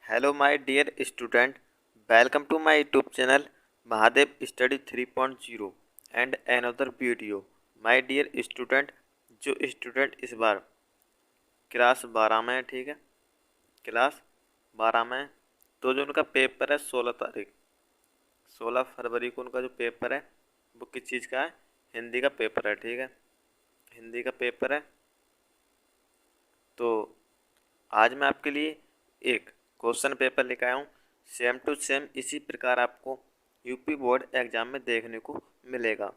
Hello, my dear student. Welcome to my YouTube channel Mahadev Study 3.0 and another video. My dear student, जो student इस बार class 12 में है, ठीक है, class 12 में है, तो जो उनका पेपर है 16 फरवरी को उनका जो पेपर है वो किस चीज़ का है? हिंदी का पेपर है, ठीक है, हिंदी का पेपर है। तो आज मैं आपके लिए एक क्वेश्चन पेपर लेकर आया हूँ, सेम टू सेम इसी प्रकार आपको यूपी बोर्ड एग्जाम में देखने को मिलेगा।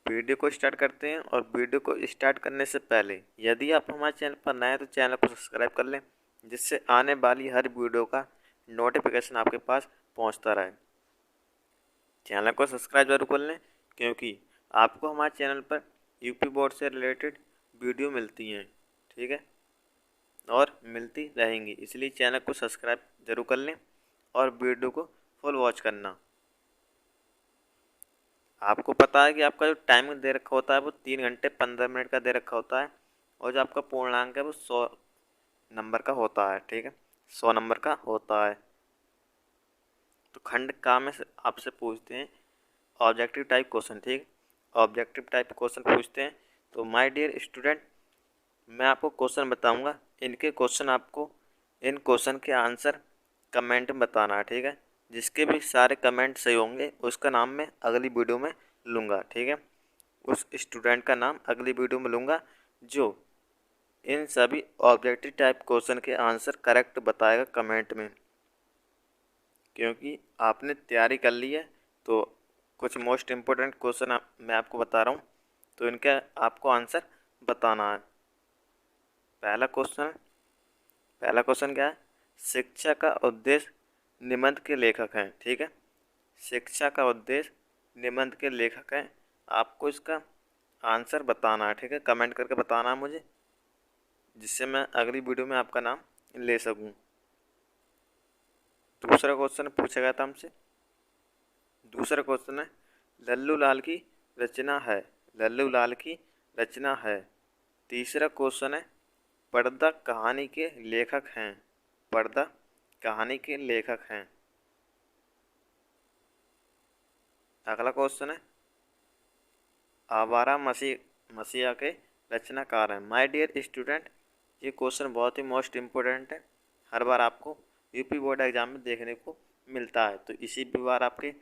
वीडियो को स्टार्ट करते हैं और वीडियो को स्टार्ट करने से पहले यदि आप हमारे चैनल पर नए हैं तो चैनल को सब्सक्राइब कर लें, जिससे आने वाली हर वीडियो का नोटिफिकेशन आपके पास पहुंचता रहे। चैनल को सब्सक्राइब जरूर कर लें, क्योंकि आपको हमारे चैनल पर यूपी बोर्ड से रिलेटेड वीडियो मिलती हैं, ठीक है, और मिलती रहेंगी। इसलिए चैनल को सब्सक्राइब जरूर कर लें और वीडियो को फुल वॉच करना। आपको पता है कि आपका जो टाइमिंग दे रखा होता है वो 3 घंटे 15 मिनट का दे रखा होता है, और जो आपका पूर्णांक है वो 100 नंबर का होता है, ठीक है, 100 नंबर का होता है। तो खंड का में आपसे पूछते हैं ऑब्जेक्टिव टाइप क्वेश्चन, ठीक, ऑब्जेक्टिव टाइप क्वेश्चन पूछते हैं। तो माय डियर स्टूडेंट, मैं आपको क्वेश्चन बताऊंगा, इनके क्वेश्चन आपको इन क्वेश्चन के आंसर कमेंट में बताना है, ठीक है। जिसके भी सारे कमेंट सही होंगे उसका नाम मैं अगली वीडियो में लूँगा, ठीक है, उस स्टूडेंट का नाम अगली वीडियो में लूँगा जो इन सभी ऑब्जेक्टिव टाइप क्वेश्चन के आंसर करेक्ट बताएगा कमेंट में। क्योंकि आपने तैयारी कर ली है तो कुछ मोस्ट इम्पोर्टेंट क्वेश्चन मैं आपको बता रहा हूँ, तो इनका आपको आंसर बताना है। पहला क्वेश्चन क्या है? शिक्षा का उद्देश्य निबंध के लेखक हैं, ठीक है, शिक्षा का उद्देश्य निबंध के लेखक हैं। आपको इसका आंसर बताना है, ठीक है, कमेंट करके बताना है मुझे, जिससे मैं अगली वीडियो में आपका नाम ले सकूं। दूसरा क्वेश्चन पूछा गया था हमसे, दूसरा क्वेश्चन है लल्लू लाल की रचना है, लल्लू लाल की रचना है। तीसरा क्वेश्चन है पर्दा कहानी के लेखक हैं, पर्दा कहानी के लेखक हैं। अगला क्वेश्चन है आवारा मसीहा के रचनाकार हैं। माय डियर स्टूडेंट, ये क्वेश्चन बहुत ही मोस्ट इम्पोर्टेंट है, हर बार आपको यूपी बोर्ड एग्जाम में देखने को मिलता है, तो इसी भी बार आपके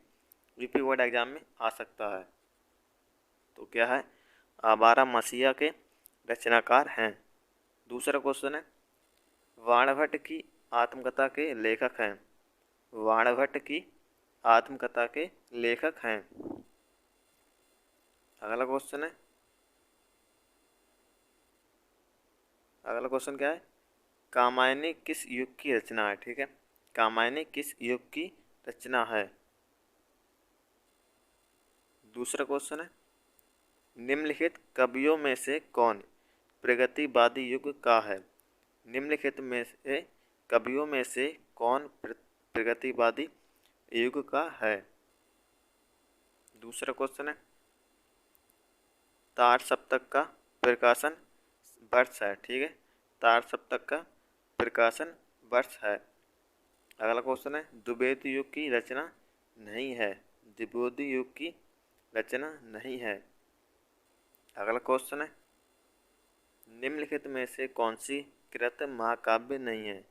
यूपी बोर्ड एग्जाम में आ सकता है। तो क्या है? आवारा मसीहा के रचनाकार हैं। दूसरा क्वेश्चन है वाणभट्ट की आत्मकथा के लेखक हैं, वाणभट्ट की आत्मकथा के लेखक हैं। अगला क्वेश्चन है, अगला क्वेश्चन क्या है? कामायनी किस युग की रचना है, ठीक है, कामायनी किस युग की रचना है। दूसरा क्वेश्चन है निम्नलिखित कवियों में से कौन प्रगतिवादी युग का है, निम्नलिखित में से कवियों में से कौन प्रगतिवादी युग का है। दूसरा क्वेश्चन है तार सप्तक का प्रकाशन वर्ष है, ठीक है, तार सप्तक का प्रकाशन वर्ष है। अगला क्वेश्चन है द्विवेदी युग की रचना नहीं है, द्विवेदी युग की रचना नहीं है। अगला क्वेश्चन है निम्नलिखित में से कौन सी कृत महाकाव्य नहीं है,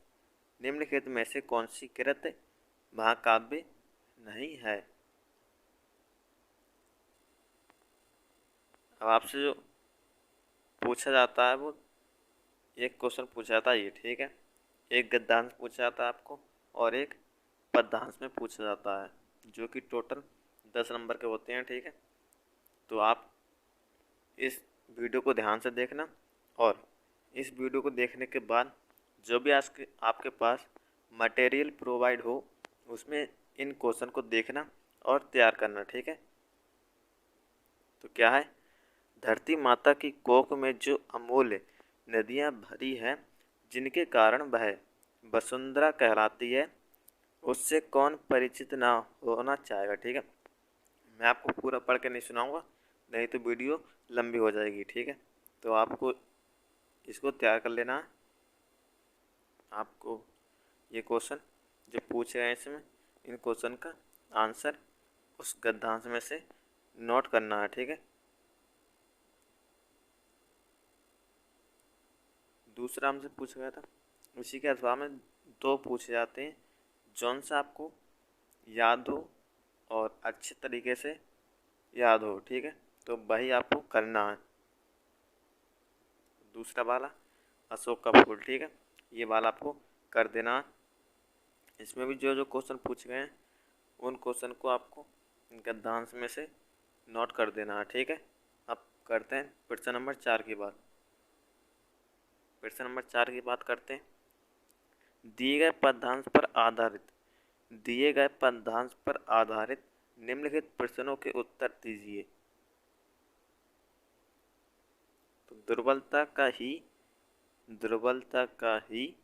निम्नलिखित में से कौन सी कृत महाकाव्य नहीं है। अब आपसे जो पूछा जाता है वो एक क्वेश्चन पूछा जाता है ये, ठीक है, एक गद्यांश पूछा जाता है आपको और एक पद्यांश में पूछा जाता है, जो कि टोटल 10 नंबर के होते हैं, ठीक है। तो आप इस वीडियो को ध्यान से देखना और इस वीडियो को देखने के बाद जो भी आपके पास मटेरियल प्रोवाइड हो उसमें इन क्वेश्चन को देखना और तैयार करना, ठीक है। तो क्या है? धरती माता की कोख में जो अमूल्य नदियाँ भरी हैं जिनके कारण वह वसुंधरा कहलाती है, उससे कौन परिचित ना होना चाहेगा, ठीक है। मैं आपको पूरा पढ़ के नहीं सुनाऊंगा, नहीं तो वीडियो लंबी हो जाएगी, ठीक है। तो आपको इसको तैयार कर लेना है। आपको ये क्वेश्चन जो पूछ रहे हैं इसमें, इन क्वेश्चन का आंसर उस गद्यांश में से नोट करना है, ठीक है। दूसरा हमसे पूछा गया था, उसी के अथवा में दो पूछे जाते हैं, जौन सा आपको याद हो और अच्छे तरीके से याद हो, ठीक है, तो वही आपको करना है। दूसरा वाला अशोक का फूल, ठीक है, ये वाला आपको कर देना है। इसमें भी जो जो क्वेश्चन पूछे गए हैं उन क्वेश्चन को आपको गद्यांश में से नोट कर देना है, ठीक है। अब करते हैं प्रश्न नंबर 4 की बात। प्रश्न नंबर 4 की बात करते हैं। दिए गए पदांश पर आधारित निम्नलिखित प्रश्नों के उत्तर दीजिए। तो दुर्बलता का ही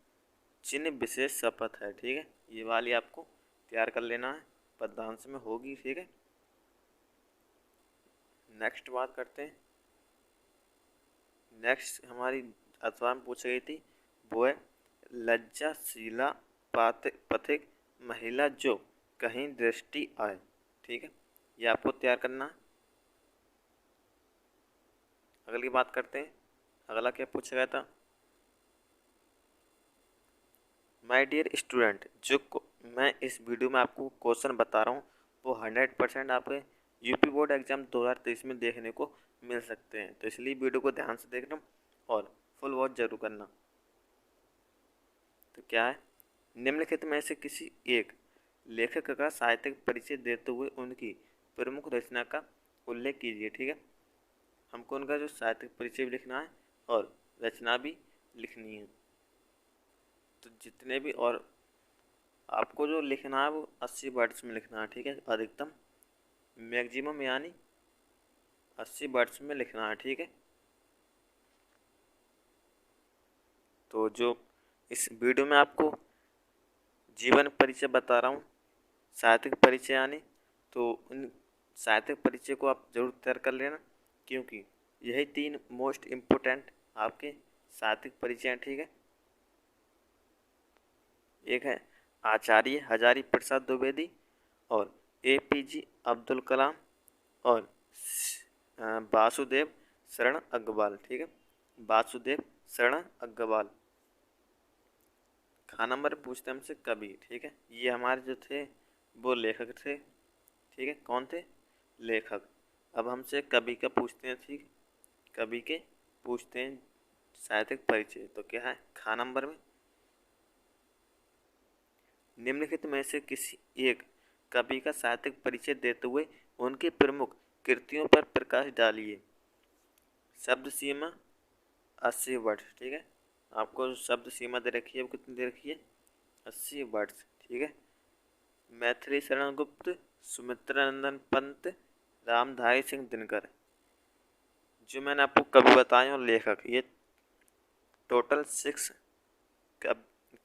चिन्ह विशेष शपथ है, ठीक है, ये वाली आपको तैयार कर लेना है, पदांश में होगी, ठीक है। नेक्स्ट बात करते हैं। नेक्स्ट हमारी अथवा में पूछ गई थी, वो है लज्जाशीला पथिक महिला जो कहीं दृष्टि आए, ठीक है, ये आपको तैयार करना है। अगली बात करते हैं। अगला क्या पूछा गया था, माय डियर स्टूडेंट, मैं इस वीडियो में आपको क्वेश्चन बता रहा हूँ वो 100% आपके यूपी बोर्ड एग्जाम 2023 में देखने को मिल सकते हैं, तो इसलिए वीडियो को ध्यान से देखना और फुल वॉच जरूर करना। तो क्या है, निम्नलिखित में से किसी एक लेखक का साहित्यिक परिचय देते हुए उनकी प्रमुख रचना का उल्लेख कीजिए, ठीक है। हमको उनका जो साहित्यिक परिचय भी लिखना है और रचना भी लिखनी है। तो जितने भी, और आपको जो लिखना है वो 80 वर्ड्स में लिखना है, ठीक है, अधिकतम मैक्सिमम यानी 80 वर्ड्स में लिखना है, ठीक है। तो जो इस वीडियो में आपको जीवन परिचय बता रहा हूँ, साहित्यिक परिचय यानी, तो उन साहित्यिक परिचय को आप जरूर तैयार कर लेना, क्योंकि यही 3 मोस्ट इम्पोर्टेंट आपके साहित्यिक परिचय हैं, ठीक है। एक है आचार्य हजारी प्रसाद द्विवेदी और APJ अब्दुल कलाम और वासुदेव शरण अग्रवाल, ठीक है, वासुदेव शरण अग्रवाल। खा नंबर पूछते हमसे कवि, ठीक है, ये हमारे जो थे वो लेखक थे, ठीक है, कौन थे, लेखक। अब हमसे कवि का पूछते हैं, ठीक, कवि के पूछते हैं साहित्यिक परिचय, तो क्या है खा नंबर में, निम्नलिखित में से किसी एक कवि का साहित्यिक परिचय देते हुए उनकी प्रमुख कृतियों पर प्रकाश डालिए। शब्द सीमा 80 वर्ड, ठीक है, आपको शब्द सीमा दे रखी है, वो कितनी दे रखी है, 80 वर्ड्स, ठीक है। मैथिली शरण गुप्त, सुमित्रानंदन पंत, रामधारी सिंह दिनकर, जो मैंने आपको कवि बताए और लेखक, ये टोटल 6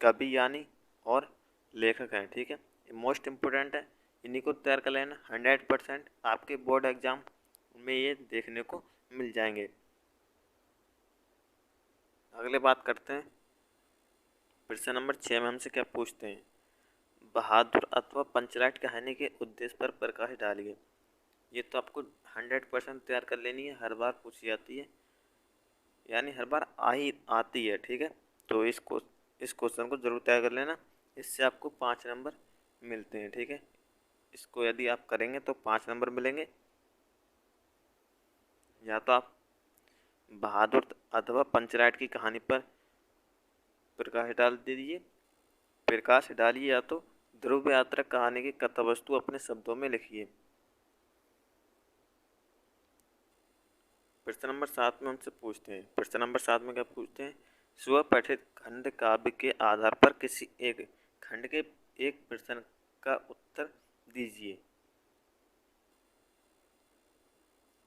कवि यानी और लेखक हैं, ठीक है, ये मोस्ट इम्पोर्टेंट है, इन्हीं को तैयार कर लेना। 100% आपके बोर्ड एग्जाम में ये देखने को मिल जाएंगे। अगले बात करते हैं। प्रश्न नंबर 6 में हमसे क्या पूछते हैं, बहादुर अथवा पंचलाट कहानी के उद्देश्य पर प्रकाश डालिए। ये तो आपको 100% तैयार कर लेनी है, हर बार पूछी जाती है, यानी हर बार आती है, ठीक है। तो इस क्वेश्चन को जरूर तैयार कर लेना, इससे आपको 5 नंबर मिलते हैं, ठीक है। इसको यदि आप करेंगे तो 5 नंबर मिलेंगे, या तो आप बहादुर अथवा पंचलाट की कहानी पर प्रकाश डालिए, या तो ध्रुव यात्रा कहानी की कथा वस्तु अपने शब्दों में लिखिए। प्रश्न नंबर 7 में हमसे पूछते हैं, प्रश्न नंबर 7 में क्या पूछते हैं, स्व पठित खंड काव्य के आधार पर किसी एक खंड के एक प्रश्न का उत्तर दीजिए,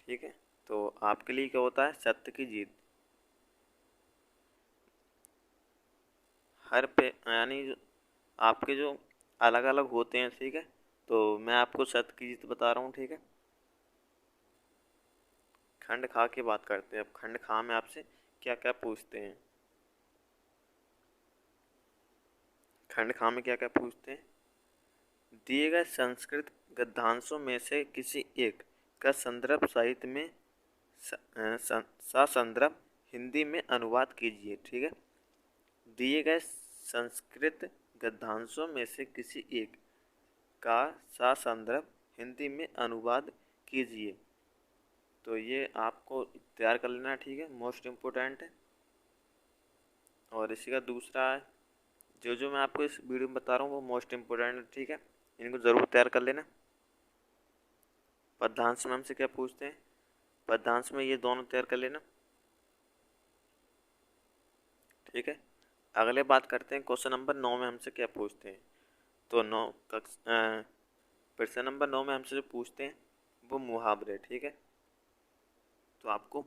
ठीक है। तो आपके लिए क्या होता है, सत्य की जीत। हर पे यानी आपके जो अलग अलग होते हैं, ठीक है, तो मैं आपको सत्य की जीत बता रहा हूँ, ठीक है। खंड खा की बात करते हैं। अब खंड खा में आपसे क्या क्या पूछते हैं। खंड खा में क्या क्या पूछते हैं, दिए गए संस्कृत गद्यांशों में से किसी एक का संदर्भ साहित्य में ससंदर्भ हिंदी में अनुवाद कीजिए। ठीक है, दिए गए संस्कृत गद्यांशों में से किसी एक का ससंदर्भ हिंदी में अनुवाद कीजिए। तो ये आपको तैयार कर लेना है, ठीक है, मोस्ट इम्पोर्टेंट है। और इसी का दूसरा है, जो जो मैं आपको इस वीडियो में बता रहा हूँ वो मोस्ट इम्पोर्टेंट है, ठीक है, इनको ज़रूर तैयार कर लेना। पद्यांश में हमसे क्या पूछते हैं, पद्यांश में ये दोनों तैयार कर लेना, ठीक है। अगले बात करते हैं क्वेश्चन नंबर 9 में हमसे क्या पूछते हैं। तो प्रश्न नंबर 9 में हमसे जो पूछते हैं वो मुहावरे, ठीक है। तो आपको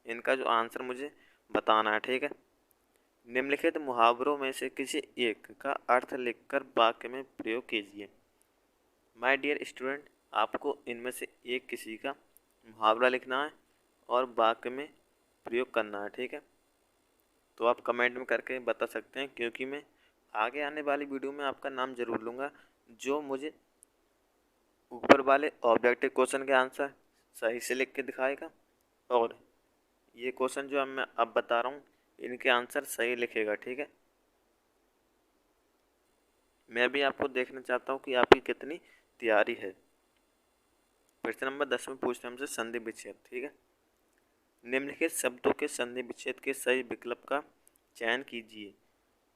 इनका जो आंसर मुझे बताना है, ठीक है। निम्नलिखित मुहावरों में से किसी एक का अर्थ लिखकर वाक्य में प्रयोग कीजिए। माय डियर स्टूडेंट, आपको इनमें से एक किसी का मुहावरा लिखना है और वाक्य में प्रयोग करना है, ठीक है। तो आप कमेंट में करके बता सकते हैं, क्योंकि मैं आगे आने वाली वीडियो में आपका नाम जरूर लूँगा जो मुझे ऊपर वाले ऑब्जेक्टिव क्वेश्चन के आंसर सही से लिख के दिखाएगा, और ये क्वेश्चन जो मैं अब बता रहा हूँ इनके आंसर सही लिखेगा, ठीक है। मैं भी आपको देखना चाहता हूँ कि आपकी कितनी तैयारी है। प्रश्न नंबर 10 में पूछते हैं हमसे संधि विच्छेद, ठीक है। निम्नलिखित शब्दों के संधि विच्छेद के सही विकल्प का चयन कीजिए।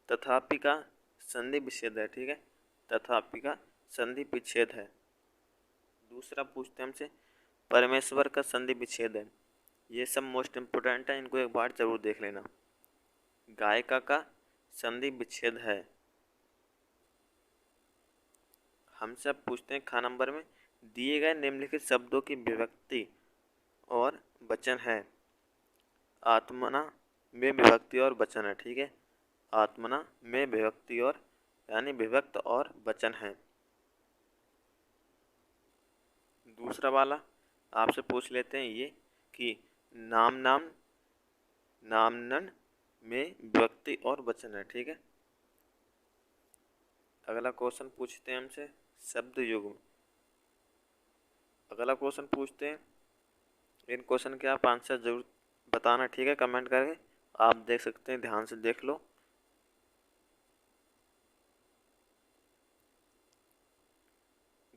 तथापि का संधि विच्छेद है, ठीक है, तथापि का संधि विच्छेद है। दूसरा पूछते हैं हमसे परमेश्वर का संधि विच्छेद है। ये सब मोस्ट इम्पोर्टेंट है, इनको एक बार जरूर देख लेना। गायिका का संधि विच्छेद है। हमसे अब पूछते हैं खा नंबर में, दिए गए निम्नलिखित शब्दों की विभक्ति और वचन है। आत्मना में विभक्ति और वचन है, ठीक है, आत्मना में विभक्ति और यानी विभक्त और वचन है। दूसरा वाला आपसे पूछ लेते हैं ये कि नामनन में विभक्ति और वचन है, ठीक है। अगला क्वेश्चन पूछते हैं हमसे शब्द युग्म। अगला क्वेश्चन पूछते हैं, इन क्वेश्चन के आप आंसर जरूर बताना, ठीक है, कमेंट करके। आप देख सकते हैं, ध्यान से देख लो।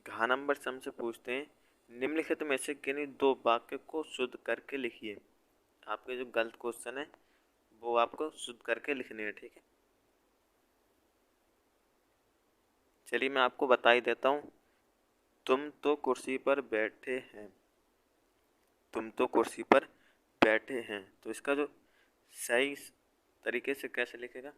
घ नंबर से हमसे पूछते हैं निम्नलिखित में से किन्हीं दो वाक्य को शुद्ध करके लिखिए। आपके जो गलत क्वेश्चन है वो आपको शुद्ध करके लिखने हैं, ठीक है। चलिए मैं आपको बता ही देता हूँ। तुम तो कुर्सी पर बैठे हैं, तुम तो कुर्सी पर बैठे हैं, तो इसका जो सही तरीके से कैसे लिखेगा,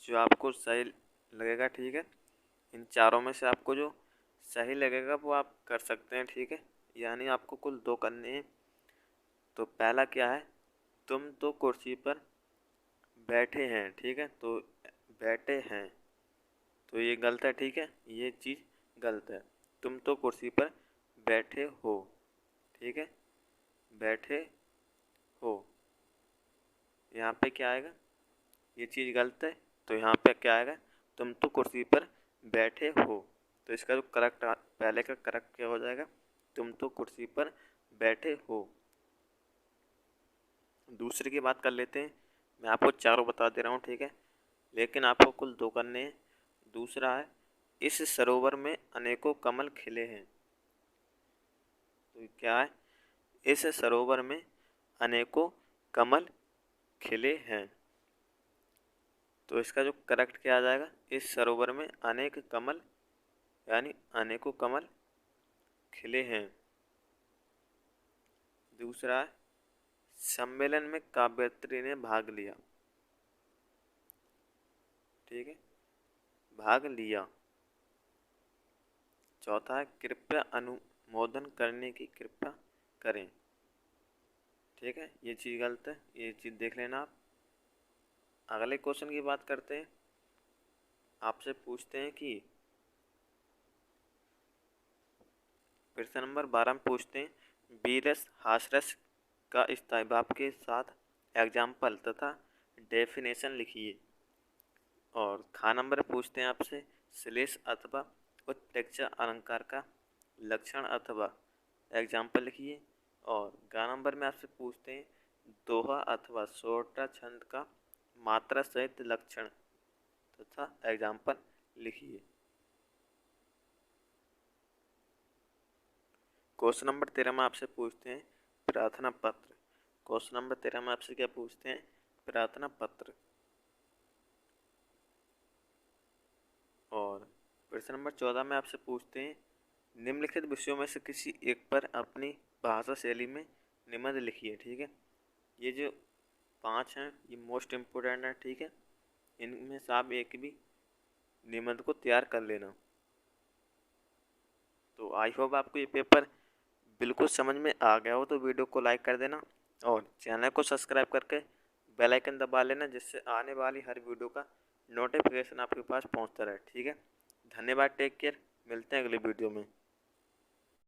जो आपको सही लगेगा, ठीक है, इन चारों में से आपको जो सही लगेगा वो आप कर सकते हैं, ठीक है। यानी आपको कुल दो करने हैं। तो पहला क्या है, तुम तो कुर्सी पर बैठे हैं, ठीक है, तो बैठे हैं तो ये गलत है, ठीक है, ये चीज़ गलत है। तुम तो कुर्सी पर बैठे हो, ठीक है, बैठे हो, यहाँ पे क्या आएगा, ये चीज़ गलत है, तो यहाँ पे क्या आएगा, तुम तो कुर्सी पर बैठे हो। तो इसका जो करेक्ट पहले का करेक्ट क्या हो जाएगा, तुम तो कुर्सी पर बैठे हो। दूसरे की बात कर लेते हैं। मैं आपको चारों बता दे रहा हूँ, ठीक है, लेकिन आपको कुल दो करने हैं। दूसरा है इस सरोवर में अनेकों कमल खिले हैं। तो क्या है, इस सरोवर में अनेकों कमल खिले हैं। तो इसका जो करेक्ट क्या आ जाएगा, इस सरोवर में अनेक कमल यानी अनेकों कमल खिले हैं। दूसरा है सम्मेलन में काव्यत्री ने भाग लिया, ठीक है, भाग लिया। चौथा है कृपया अनुमोदन करने की कृपा करें, ठीक है, ये चीज़ गलत है, ये चीज़ देख लेना आप। अगले क्वेश्चन की बात करते हैं। आपसे पूछते हैं कि प्रश्न नंबर 12 में पूछते हैं बीरस हासरस का स्थायी भाव के साथ एग्जाम्पल तथा डेफिनेशन लिखिए। और खा नंबर पूछते हैं आपसे श्लेष अथवा उत्प्रेक्षा अलंकार का लक्षण अथवा एग्जाम्पल लिखिए। और गा नंबर में आपसे पूछते हैं दोहा अथवा सोरठा छंद का मात्रा सहित लक्षण तथा एग्जाम्पल लिखिए। क्वेश्चन नंबर 13 में आपसे पूछते हैं प्रार्थना पत्र। क्वेश्चन नंबर 13 में आपसे क्या पूछते हैं? प्रार्थना पत्र। और प्रश्न नंबर 14 में आपसे पूछते हैं निम्नलिखित विषयों में से किसी एक पर अपनी भाषा शैली में निबंध लिखिए। ठीक है, ये जो 5 हैं ये मोस्ट इम्पोर्टेंट है। ठीक है, इनमें से आप एक भी निबंध को तैयार कर लेना। तो आई होप आपको ये पेपर बिल्कुल समझ में आ गया हो, तो वीडियो को लाइक कर देना और चैनल को सब्सक्राइब करके बेल आइकन दबा लेना, जिससे आने वाली हर वीडियो का नोटिफिकेशन आपके पास पहुंचता रहे। ठीक है, धन्यवाद, टेक केयर, मिलते हैं अगले वीडियो में।